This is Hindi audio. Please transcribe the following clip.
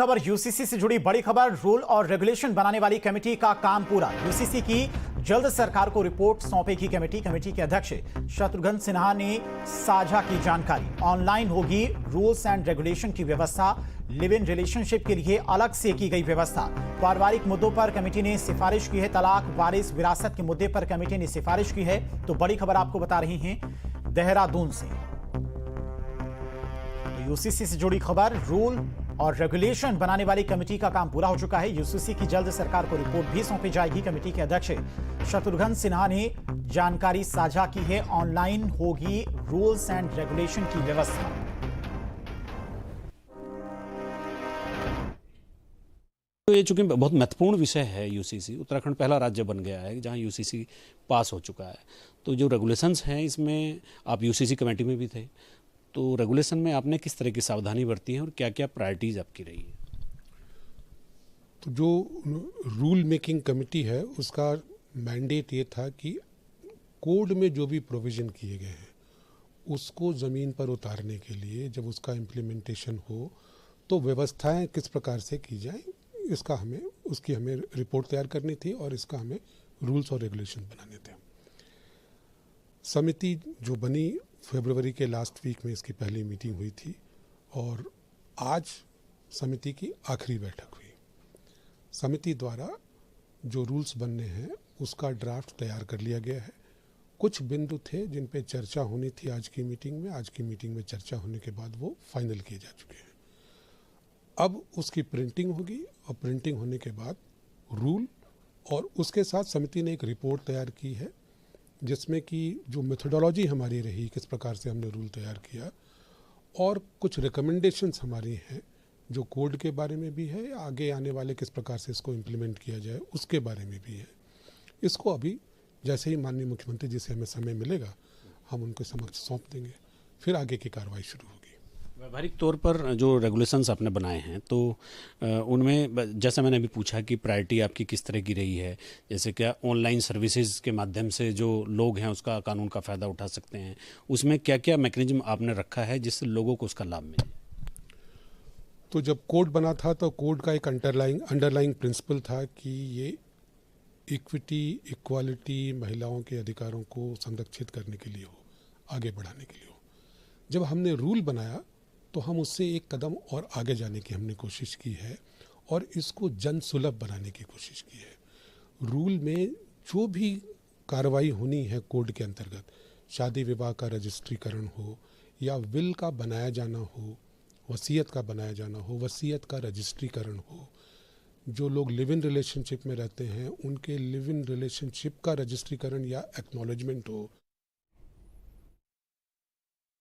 खबर यूसीसी से जुड़ी बड़ी खबर। रूल और रेगुलेशन बनाने वाली कमेटी का काम पूरा। यूसीसी की जल्द सरकार को रिपोर्ट सौंपेगी कमेटी। कमेटी के अध्यक्ष शत्रुघ्न सिन्हा ने साझा की जानकारी। ऑनलाइन होगी रूल्स एंड रेगुलेशन की व्यवस्था। लिव इन रिलेशनशिप के लिए अलग से की गई व्यवस्था। पारिवारिक मुद्दों पर कमेटी ने सिफारिश की है। तलाक, वारिस, विरासत के मुद्दे पर कमेटी ने सिफारिश की है। तो बड़ी खबर आपको बता रही हैं देहरादून से। यूसीसी से जुड़ी खबर। रूल और रेगुलेशन बनाने वाली कमेटी का काम पूरा हो चुका है। यूसीसी की जल्द सरकार को रिपोर्ट भी सौंपी जाएगी। कमेटी के अध्यक्ष शत्रुघ्न सिन्हा ने जानकारी साझा की है। ऑनलाइन होगी रूल्स एंड रेगुलेशन की व्यवस्था। तो ये चूंकि बहुत महत्वपूर्ण विषय है, यूसीसी उत्तराखंड पहला राज्य बन गया है जहां यूसीसी पास हो चुका है। तो जो रेगुलेशंस हैं इसमें आप यूसीसी कमेटी में भी थे, तो रेगुलेशन में आपने किस तरह की सावधानी बरती है और क्या क्या प्रायोरिटीज आपकी रही है? तो जो रूल मेकिंग कमेटी है उसका मैंडेट ये था कि कोड में जो भी प्रोविज़न किए गए हैं उसको ज़मीन पर उतारने के लिए जब उसका इम्प्लीमेंटेशन हो तो व्यवस्थाएं किस प्रकार से की जाए, उसकी हमें रिपोर्ट तैयार करनी थी और इसका हमें रूल्स और रेगुलेशन बनाने थे। समिति जो बनी फरवरी के लास्ट वीक में इसकी पहली मीटिंग हुई थी और आज समिति की आखिरी बैठक हुई। समिति द्वारा जो रूल्स बनने हैं उसका ड्राफ्ट तैयार कर लिया गया है। कुछ बिंदु थे जिन पे चर्चा होनी थी आज की मीटिंग में। आज की मीटिंग में चर्चा होने के बाद वो फाइनल किए जा चुके हैं। अब उसकी प्रिंटिंग होगी और प्रिंटिंग होने के बाद रूल और उसके साथ समिति ने एक रिपोर्ट तैयार की है जिसमें कि जो मेथोडोलॉजी हमारी रही, किस प्रकार से हमने रूल तैयार किया और कुछ रिकमेंडेशंस हमारी हैं जो कोड के बारे में भी है, आगे आने वाले किस प्रकार से इसको इम्प्लीमेंट किया जाए उसके बारे में भी है। इसको अभी जैसे ही माननीय मुख्यमंत्री जी से हमें समय मिलेगा हम उनके समक्ष सौंप देंगे, फिर आगे की कार्रवाई शुरू होगी। व्यावहारिक तौर पर जो रेगुलेशंस आपने बनाए हैं तो उनमें जैसा मैंने अभी पूछा कि प्रायोरिटी आपकी किस तरह की रही है, जैसे क्या ऑनलाइन सर्विसेज के माध्यम से जो लोग हैं उसका कानून का फ़ायदा उठा सकते हैं, उसमें क्या क्या मैकेनिज्म आपने रखा है जिससे लोगों को उसका लाभ मिले? तो जब कोड बना था तो कोड का एक अंडरलाइंग प्रिंसिपल था कि ये इक्विटी, इक्वालिटी, महिलाओं के अधिकारों को संरक्षित करने के लिए हो, आगे बढ़ाने के लिए हो। जब हमने रूल बनाया तो हम उससे एक कदम और आगे जाने की हमने कोशिश की है और इसको जन सुलभ बनाने की कोशिश की है। रूल में जो भी कार्रवाई होनी है कोड के अंतर्गत, शादी विवाह का रजिस्ट्रीकरण हो या विल का बनाया जाना हो, वसीयत का बनाया जाना हो, वसीयत का रजिस्ट्रीकरण हो, जो लोग लिव इन रिलेशनशिप में रहते हैं उनके लिव इन रिलेशनशिप का रजिस्ट्रीकरण या एक्नॉलेजमेंट हो,